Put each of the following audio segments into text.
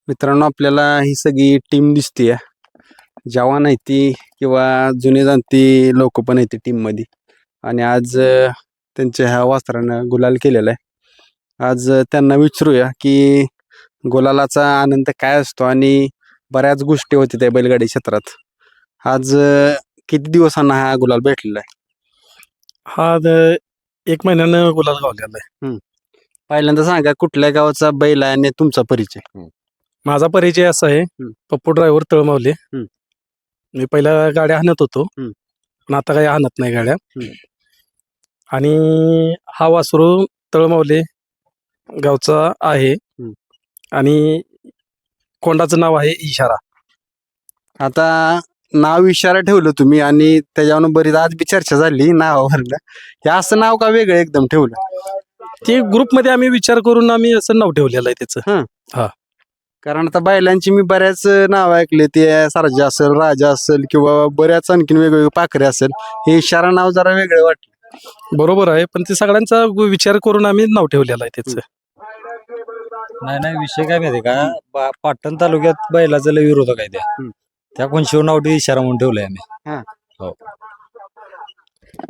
मित्रांनो, आपल्याला ही सगळी टीम दिसतीये. जवान आहे ती किंवा जुने जाणती लोक पण आहेत टीम मध्ये. आणि आज त्यांच्या ह्या वासरानं गुलाल केलेला आहे. आज त्यांना विचारूया की गुलालाचा आनंद काय असतो आणि बऱ्याच गोष्टी होती त्या बैलगाडी क्षेत्रात. आज किती दिवसांना हा गुलाल भेटलेला आहे? हा 1 महिन्यानं गुलाल गावलेला आहे. पहिल्यांदा सांगा कुठल्या गावाचा बैल आहे आणि तुमचा परिचय. माझा परिचय असा आहे, पप्पू ड्रायव्हर तळमावले. मी पहिल्या गाड्या हाणत होतो, पण आता काही हाणत नाही गाड्या. आणि हा वासरू तळमावले गावचा आहे आणि कोंडाचं नाव आहे इशारा. आता नाव इशारा ठेवलं तुम्ही आणि त्याच्यावर बरीच आज बी चर्चा झाली नावावरलं. हे असं नाव का वेगळं एकदम ठेवलं? ते ग्रुपमध्ये आम्ही विचार करून आम्ही असं नाव ठेवलेलं आहे त्याचं. कारण आता बैलांची मी बऱ्याच नाव ऐकले, ते सरजा असेल, राजा असेल किंवा बऱ्याच आणखीन वेगवेगळे पाखरे असेल. हे इशारा नाव जरा वेगळं वाटलं. बरोबर आहे, पण ते सगळ्यांचा विचार करून आम्ही नाव ठेवलेलं आहे त्याचं. नाही विषय काय माहिती का, पाटण तालुक्यात बैलाचा लय विरोधक आहे त्या कोण शिवनावटी इशारा म्हणून ठेवलंय आम्ही. हो.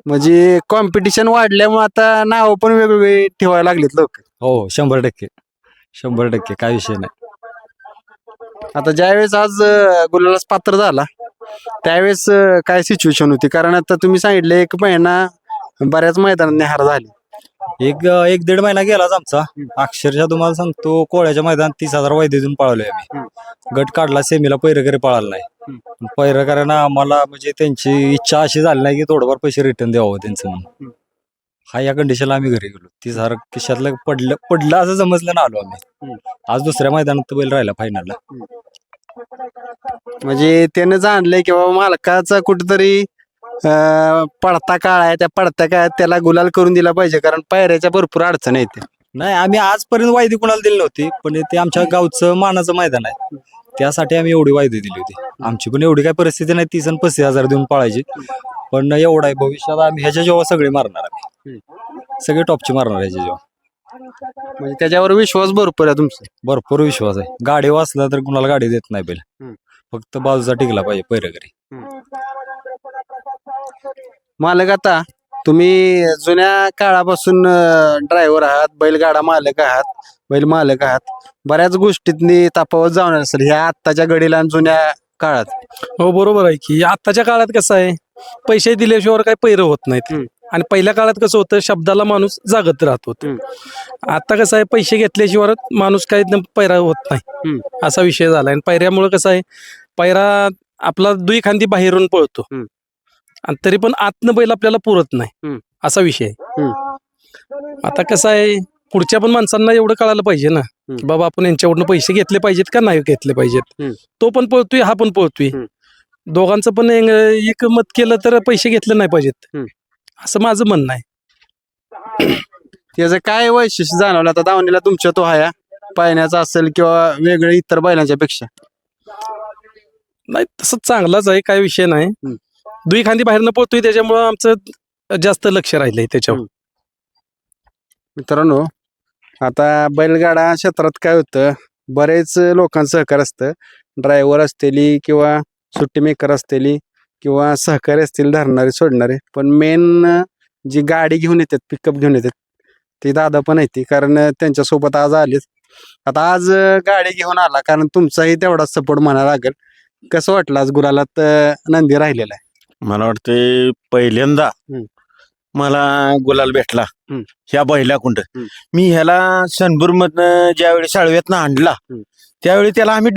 म्हणजे कॉम्पिटिशन वाढल्यामुळे आता नाव पण वेगवेगळे ठेवायला लागलेत लोक. हो 100% काय विषय नाही. आता ज्यावेळेस आज गुलालास पात्र झाला त्यावेळेस काय सिच्युएशन होती? कारण आता तुम्ही सांगितलं 1 महिना बऱ्याच मैदानात हार झाली. एक 1-1.5 महिना गेलाच आमचा. अक्षरशः तुम्हाला सांगतो, कोळ्याच्या मैदानात 30,000 वैद्यतून पळवलोय आम्ही. गट काढला, सेमीला पैरकरी पळाला नाही. पैरकऱ्यांना आम्हाला म्हणजे त्यांची इच्छा अशी झाली नाही की थोडंफार पैसे रिटर्न द्यावं त्यांचं म्हणून. हा या कंडिशनला आम्ही घरी गेलो. 30,000 खिशातलं पडलं असं समजलं ना आलो आम्ही. आज दुसऱ्या मैदानात बैल राहिला फायनलला. म्हणजे त्यानं जाणलंय की बाबा मालकाचा कुठेतरी पडता काळ आहे, त्या पडत्या काळात त्याला गुलाल करून दिला पाहिजे, कारण पायऱ्याच्या भरपूर अडचण येते. नाही, आम्ही आजपर्यंत वायदी कुणाला दिली नव्हती, पण ते आमच्या गावचं मानाचं मैदान आहे त्यासाठी आम्ही एवढी वायदी दिली होती. आमची पण एवढी काही परिस्थिती नाही 30 आणि 35,000 देऊन पाळायची, पण एवढा आहे भविष्यात आम्ही ह्याच्या जेव्हा सगळे मारणार, आम्ही सगळे टॉपची मारणार ह्याच्या जेव्हा. म्हणजे त्याच्यावर विश्वास भरपूर आहे तुमचा? भरपूर विश्वास आहे. गाडी वाचला तर कुणाला गाडी देत नाही बैल, फक्त बाजूचा टिकला पाहिजे पैरकरी. मालक, आता तुम्ही जुन्या काळापासून ड्रायव्हर आहात, बैलगाडा मालक आहात, बैल मालक आहात. बऱ्याच गोष्टीतनी तफावत जाणार असेल ह्या आत्ताच्या घडीला आणि जुन्या काळात. हो बरोबर आहे की आताच्या काळात कसं आहे, पैसे दिल्याशिवाय काही पैर होत नाहीत. आणि पहिल्या काळात कसं होतं, शब्दाला माणूस जागत राहत होत. आता कसं आहे, पैसे घेतल्याशिवाय माणूस काही पैरा होत नाही, असा विषय झाला. आणि पैऱ्यामुळे कसं आहे, पैरा आपला दुई खांदी बाहेरून पळतो आणि तरी पण आतनं बैल आपल्याला पुरत नाही, असा विषय आहे. आता कसं आहे, पुढच्या पण माणसांना एवढं कळायला पाहिजे ना की बाबा आपण यांच्याकडून पैसे घेतले पाहिजेत का नाही घेतले पाहिजेत. तो पण पळतोय, हा पण पळतोय, दोघांचं पण एक मत केलं तर पैसे घेतले नाही पाहिजेत, असं माझं म्हणणं आहे. त्याचं काय वैशिष्ट्य जाणवलं आता दावणीला तुमच्या? तो हाया पाहण्याचा असेल किंवा वेगळे इतर बैलांच्या पेक्षा? नाही, तसं चांगलाच आहे, काय विषय नाही. दुई खांदी बाहेरनं पळतोय त्याच्यामुळं आमचं जास्त लक्ष राहिलंय त्याच्यावर. मित्रांनो, आता बैलगाडा क्षेत्रात काय होतं, बरेच लोकांचं सहकार असतं. ड्रायव्हर असतेली किंवा सुट्टी मेकर असतेली किंवा सहकारी असतील धरणारे सोडणारे, पण मेन जी गाडी घेऊन येतात, पिकअप घेऊन येतात, ते दादा पण आहेत ती. कारण त्यांच्यासोबत आज आलेत. आता आज गाडी घेऊन आला, कारण तुमचाही तेवढाच सपोर्ट म्हणायला लागेल. कसं वाटलं आज गुलालात नंदी राहिलेला आहे? मला वाटते पहिल्यांदा मला गुलाल भेटला ह्या बैलाकुंड. मी ह्याला सनबूर मधनं ज्यावेळी साळव्यातनं आणला त्यावेळी त्याला आम्ही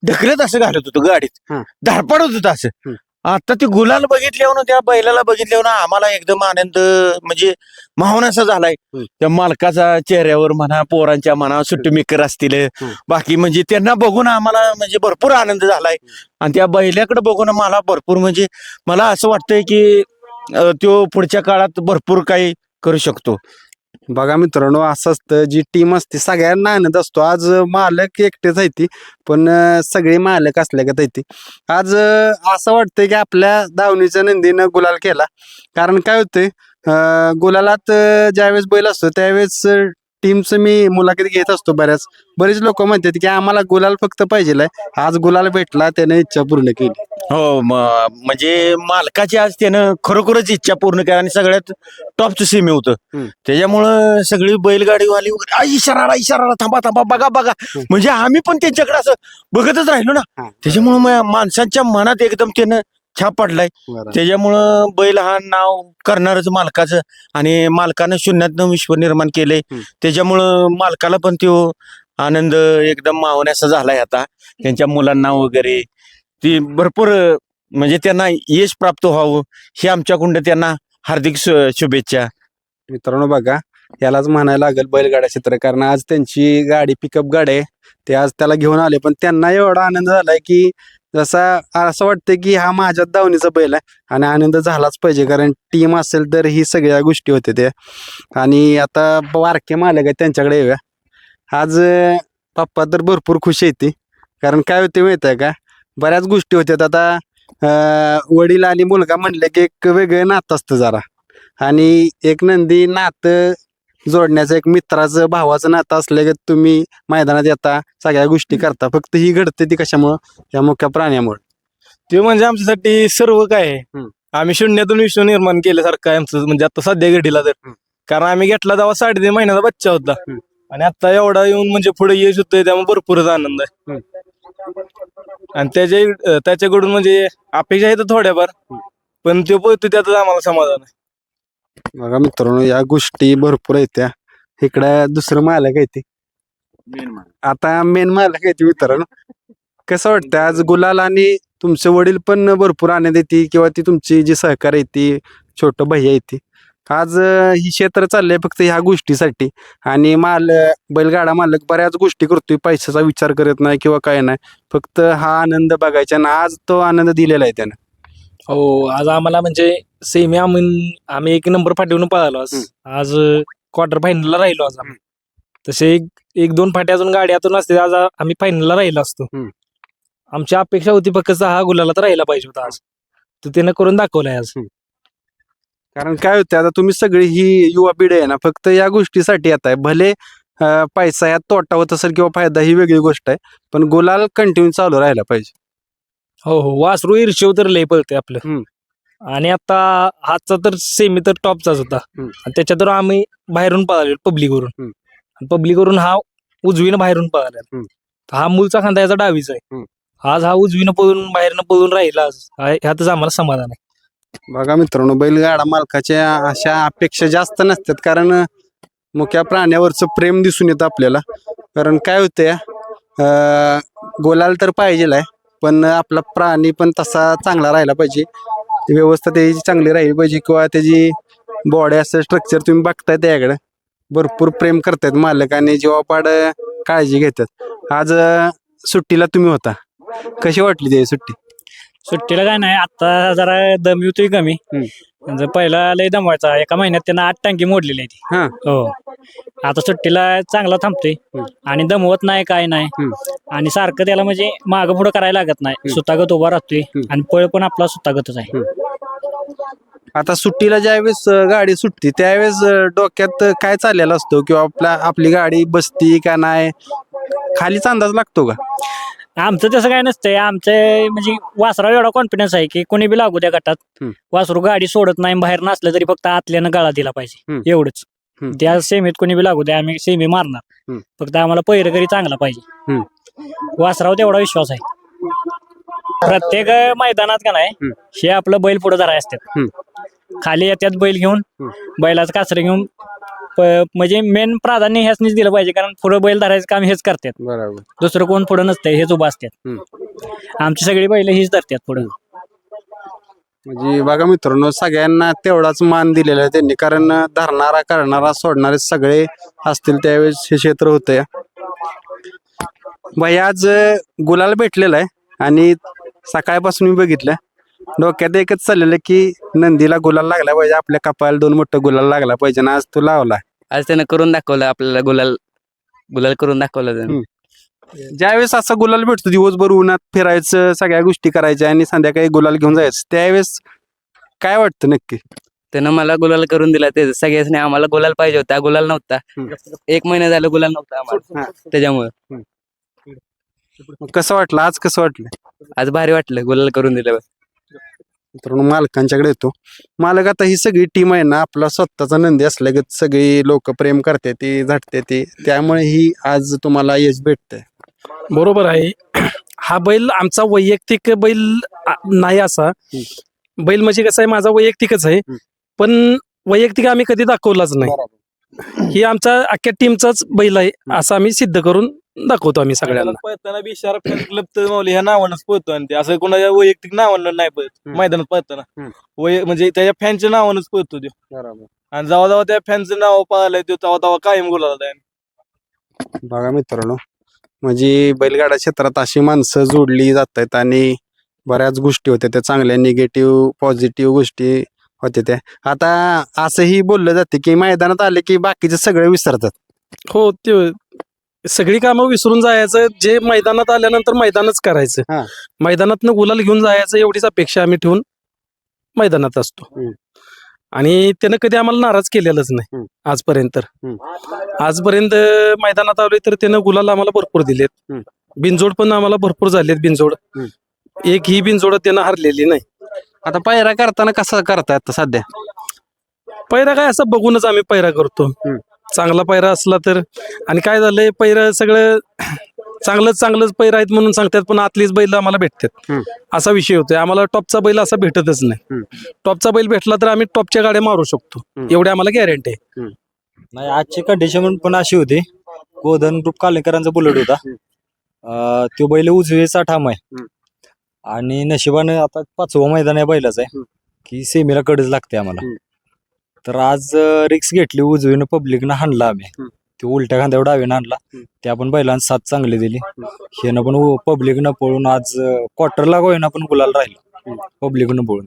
ढकलत असं घालत होतो गाडीत, धडपडत होतं असं. आता ते गुलाल बघितल्यावर, त्या बैलाला बघितल्यावर आम्हाला एकदम आनंद म्हणजे माहोनासा झालाय. त्या मालकाचा चेहऱ्यावर म्हणा, पोरांच्या म्हणा, सुट्टी मेकर असतील, बाकी म्हणजे त्यांना बघून आम्हाला म्हणजे भरपूर आनंद झालाय. आणि त्या बैलाकडे बघून मला भरपूर म्हणजे मला असं वाटतंय की तो पुढच्या काळात भरपूर काही करू शकतो. बघा मित्रांनो, असं असतं, जी टीम असते सगळ्यांना आनंद असतो. आज मालक एकटेच आहे ती, पण सगळे मालक असल्यागत आहे ती. आज असं वाटतंय की आपल्या दावणीच्या नंदीनं गुलाल केला. कारण काय होतंय, गुलालात ज्यावेळेस बैल असतो त्यावेळेस टीमचं मी मुलाखत घेत असतो बरेच लोक म्हणतात की आम्हाला गुलाल फक्त पाहिजे आज गुलाल भेटला त्याने इच्छा पूर्ण केली. हो म्हणजे मालकाची आज त्यानं खरोखरच इच्छा पूर्ण केली आणि सगळ्यात टॉपचं सीमे होतं. त्याच्यामुळं सगळी बैलगाडीवाली वगैरे इशारा थांबा बघा म्हणजे आम्ही पण त्यांच्याकडे असं बघतच राहिलो ना. त्याच्यामुळं माणसांच्या मनात एकदम त्यानं छाप पडलाय. त्याच्यामुळं बैल हा नाव करणारच मालकाचं आणि मालकानं शून्यातनं विश्व निर्माण केलंय. त्याच्यामुळं मालकाला पण तो आनंद एकदम मावण्याचा झालाय आता. त्यांच्या मुलांना वगैरे ती भरपूर म्हणजे त्यांना यश प्राप्त व्हावं हे आमच्याकडून त्यांना हार्दिक शुभेच्छा. मित्रांनो बघा यालाच म्हणायला लागेल बैलगाडा क्षेत्र, कारण आज त्यांची गाडी पिकअप गाडी आहे, ते आज त्याला घेऊन आले. पण त्यांना एवढा आनंद झालाय की असं वाटतं की हा माझ्या दावणीचा बैल आहे आणि आनंद झालाच पाहिजे, कारण टीम असेल तर ही सगळ्या गोष्टी होत्या त्या. आणि आता वारके मालक आहे त्यांच्याकडे येऊया. आज पप्पा तर भरपूर खुश येते, कारण काय होते माहिती आहे का, बऱ्याच गोष्टी होत्यात. आता वडील आणि मुलगा म्हणले की एक वेगळं नातं असतं जरा, आणि एक नंदी नातं जोडण्याचं एक मित्राचं भावाचं नातं असलं की तुम्ही मैदानात येता सगळ्या गोष्टी करता. फक्त ही घडते ती कशामुळं, या मुख्य प्राण्यामुळे. ते म्हणजे आमच्यासाठी सर्व काय आहे. आम्ही शून्यातून विश्व निर्माण केल्यासारखं आहे आमचं, म्हणजे आता सध्या घडीला तर. कारण आम्ही घेतला तेव्हा 3.5 महिन्याचा बच्चा होता आणि आता एवढा येऊन म्हणजे पुढे यश होतंय, त्यामुळे भरपूरच आनंद आहे. आणि त्याच्याकडून म्हणजे अपेक्षा आहेत थोड्याफार, पण तो पोहतो त्यातच आम्हाला समाधान आहे. बघा मित्रांनो या गोष्टी भरपूर आहेत त्या. इकडे दुसरं मालक आहे ते, आता मेन मालक आहे ते. मित्रांनो कसं वाटतं आज गुलाल, आणि तुमचे वडील पण भरपूर आनंद येते, किंवा ती तुमची जी सहकारी आहे ती छोटं भैया येते. आज ही क्षेत्र चाललंय फक्त ह्या गोष्टीसाठी, आणि बैलगाडा मालक बऱ्याच गोष्टी करतोय, पैशाचा विचार करत नाही किंवा काय नाही, फक्त हा आनंद बघायचा. आणि आज तो आनंद दिलेला आहे त्यानं. हो, आज आम्हाला म्हणजे सेमी आम्ही 1 नंबर फाटीवरून पळालो. आज क्वार्टर फायनलला राहिलो. आज आम्ही तसे एक दोन फाट्या अजून गाड्यातून असते, आज आम्ही फायनलला राहिलो असतो. आमची अपेक्षा होती फक्त हा गुलाला तर राहिला पाहिजे होता आज, तर त्यानं करून दाखवलाय आज. कारण काय होतं आता तुम्ही सगळी ही युवा पिढी आहे ना, फक्त या गोष्टीसाठी येत आहे. भले पैसा यात तोटा होत असेल किंवा फायदा, ही वेगळी गोष्ट आहे, पण गुलाल कंटिन्यू चालू राहायला पाहिजे. हो, वासरू ईर्ष्यव तर लय पळते आपलं. आणि आता हातचा तर सेमी तर टॉपचाच होता, आणि त्याच्यात आम्ही बाहेरून पळालो पब्लिकवरून हा उजवीनं बाहेरून पळाला. हा मूळचा खांदा याचा डावीचा आहे. आज हा उजवीनं पळून बाहेरनं पळून राहिला, आज ह्यातच आम्हाला समाधान आहे. बघा मित्रांनो बैलगाडा मालकाच्या अशा अपेक्षा जास्त नसतात, कारण मुख्या प्राण्यावरचं प्रेम दिसून येतं आपल्याला. कारण काय होतंय गुलाल तर पाहिजेल आहे, पण आपला प्राणी पण तसा चांगला राहिला पाहिजे, व्यवस्था त्याची चांगली राहिली पाहिजे, किंवा त्याची बॉडी असं स्ट्रक्चर तुम्ही बघताय त्याकडे भरपूर प्रेम करतायत मालक, आणि जीवापाड काळजी घेतात. आज सुट्टीला तुम्ही होता, कशी वाटली ती सुट्टी? सुट्टीला काय नाही, आता जरा दम येतोय कमी. म्हणजे पहिला लय दमवायचा, 1 महिन्यात त्यानं 8 टांकी मोडलेली आहे ती. हो, आता सुट्टीला चांगला थांबतोय आणि दमवत नाही, काय नाही. आणि सारखं त्याला म्हणजे मागं पुढं करायला लागत नाही, सुतागत उभा राहतोय आणि पळ पण आपला सुतागतच आहे. आता सुट्टीला ज्यावेळेस गाडी सुटती त्यावेळेस डोक्यात काय चाललेला असतो, किंवा आपली गाडी बसती का नाही, खालीच अंदाज लागतो का? आमचं तसं काय नसतंय. आमचं म्हणजे वासरावर एवढा कॉन्फिडन्स आहे की कोणी बी लागू द्या गटात, वासरू गाडी सोडत नाही. बाहेर नसलं तरी फक्त आतल्यानं गळा दिला पाहिजे, एवढंच. त्या सेमीत कोणी बी लागू द्या, आम्ही सेमी मारणार. फक्त आम्हाला पैरकरी चांगला पाहिजे, वासरावर तेवढा विश्वास आहे. प्रत्येक मैदानात का नाही हे आपलं बैल पुढे धराय असतात, खाली येतात बैल घेऊन, बैलाचं कासरं घेऊन. म्हणजे मेन प्राधान्य ह्याच दिलं पाहिजे, कारण पुढे बैल धरायचं काम हेच करतात. बरोबर, दुसरं कोण पुढे नसतंय, हेच उभा असतात. आमची सगळी बैल हीच धरतात पुढे. म्हणजे बघा मित्रांनो सगळ्यांना तेवढाच मान दिलेला आहे त्यांनी, कारण धरणारा करणारा सोडणारे सगळे असतील त्यावेळेस हे क्षेत्र होतंय. भाई आज गुलाल भेटलेला आहे, आणि सकाळपासून मी बघितलं डोक्यात एकच चाललेलं की नंदीला गुलाल लागला पाहिजे, आपल्या कपाळाला 2 मोठं गुलाल लागला पाहिजे, आणि आज तो लावला. आज त्यानं करून दाखवलं आपल्याला, गुलाल करून दाखवलं त्यानं. ज्यावेळेस असा गुलाल भेटतो, दिवसभर उन्हात फिरायचं, सगळ्या गोष्टी करायच्या, आणि संध्याकाळी गुलाल घेऊन जायचं, त्यावेळेस काय वाटतं नक्की? त्यानं मला गुलाल करून दिला. ते सगळ्याच नाही, आम्हाला गुलाल पाहिजे होता, गुलाल नव्हता. 1 महिना झालं गुलाल नव्हता आम्हाला, त्याच्यामुळे मग कसं वाटलं आज, कसं वाटलं? आज भारी वाटलं गुलाल करून दिल्यावर. मित्रांनो मालकांच्याकडे येतो. मालक, आता ही सगळी टीम आहे ना, आपला स्वतःचा नंदी असल्यागत सगळी लोक प्रेम करते ती, झटते ती, त्यामुळे ही आज तुम्हाला यश भेटतंय. बरोबर आहे. हा बैल आमचा वैयक्तिक बैल नाही असा बैल, म्हणजे कसं आहे, माझा वैयक्तिकच आहे, पण वैयक्तिक आम्ही कधी दाखवलाच नाही. ही आमचा अख्ख्या टीमचाच बैल आहे असं आम्ही सिद्ध करून दाखवतो आम्ही सगळ्यांना. पळताना बी इशारा फॅन क्लब तर माऊली ह्या नावानंच पळतो, आणि ते असं कोणाच्या वैयक्तिक नावानं नाही पळत मैदानात पळताना. म्हणजे त्याच्या फॅनच्या नावानंच पळतो तो, आणि जेव्हा जेव्हा त्या फॅनचं नाव पळालंय तो तेव्हा तेव्हा कायम गुलाल आहे. बघा मित्रांनो, म्हणजे बैलगाडा क्षेत्रात अशी माणसं जोडली जात आहेत आणि बऱ्याच गोष्टी होत्या त्या चांगल्या, निगेटिव्ह पॉझिटिव्ह गोष्टी होत्या त्या. आता असंही बोललं जाते की मैदानात आले की बाकीचे सगळे विसरतात. हो, ते सगळी कामं विसरून जायचं, जे मैदानात आल्यानंतर मैदानच करायचं, हा. मैदानातनं गुलाल घेऊन जायचं एवढीच अपेक्षा आम्ही ठेवून मैदानात असतो. हम्म. आणि त्यानं कधी आम्हाला नाराज केलेलंच नाही आजपर्यंत. आजपर्यंत मैदानात आलोय तर त्यानं गुलाल आम्हाला भरपूर दिलेत. बिनजोड पण आम्हाला भरपूर झालेत बिनजोड. एक ही बिनजोड त्यानं हरलेली नाही. आता पायरा करताना कसा करताय आता सध्या? पैरा काय असं बघूनच आम्ही पैरा करतो. चांगला पैरा असला तर, आणि काय झालंय, पैरा सगळं चांगलंच पैरा आहेत म्हणून सांगतात, पण आतलीच बैल आम्हाला भेटतात असा विषय होतोय. आम्हाला टॉपचा बैल असा भेटतच नाही. टॉपचा बैल भेटला तर आम्ही टॉपच्या गाड्या मारू शकतो, एवढी आम्हाला गॅरंटी आहे. नाही, आजची कंडिशन पण अशी होती, गोधन ग्रुप कालेकरांचा बुलेट होता. तो बैल उजवीचा ठाम आहे, आणि नशिबाने आता 5वं मैदान आहे बैलाचं आहे की सेमीला कडच लागते आम्हाला. तर आज रिक्स घेतली, उजवीनं पब्लिकनं हाणला आम्ही, ते उलट्या खांद्यावर डावीनं आणला, त्या पण बैलांना साथ चांगली दिली. हेनं पण पब्लिकनं पळून आज क्वार्टरला होईना पण गुलाल राहिला पब्लिकनं पळून.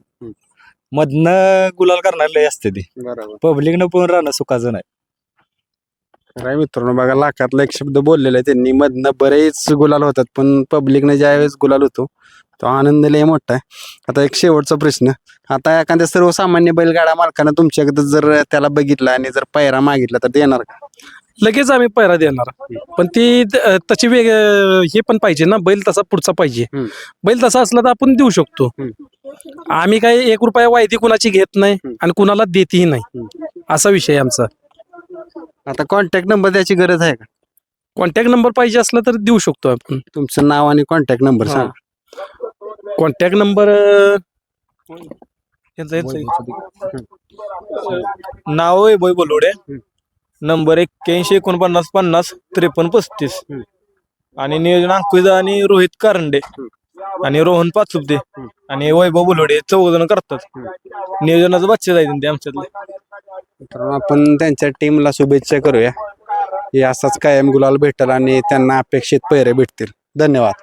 मधनं गुलाल करणार लय असते ती, पब्लिकनं पळून राहणं सुखाचं नाही. काय मित्रांनो, बघा लाखातला एक शब्द बोललेला आहे त्यांनी. मधनं बरेच गुलाल होतात, पण पब्लिकने ज्यावेळेस गुलाल होतो तो आनंद लय मोठा आहे. आता एक शेवटचा प्रश्न, आता एखाद्या सर्वसामान्य बैलगाडा मालकानं तुमच्याकडे जर त्याला बघितलं आणि जर पायरा मागितला तर देणार का? लगेच आम्ही पैरा देणार, पण ती तशी हे पण पाहिजे ना, बैल तसा पुढचा पाहिजे. बैल तसा असला तर आपण देऊ शकतो. आम्ही काही 1 रुपया वायदी कुणाची घेत नाही आणि कुणाला देतही नाही, असा विषय आहे आमचा. आता कॉन्टॅक्ट नंबर द्यायची गरज आहे का? कॉन्टॅक्ट नंबर पाहिजे असला तर देऊ शकतो आपण. तुमचं नाव आणि कॉन्टॅक्ट नंबर सांगा. कॉन्टॅक्ट नंबर नाव आहे बोय बोलोडे, नंबर 8149505335, आणि नियोजन अंकुजा आणि रोहित कारंडे आणि रोहन पाचुपते आणि वैभव बोलोडे 4 जण करतात. नियोजनाचं बच्चे जायचं ते आमच्यातले. तर आपण त्यांच्या टीमला शुभेच्छा करूया. हे असाच कायम गुलाल भेटेल आणि त्यांना अपेक्षित पैरे भेटतील. धन्यवाद.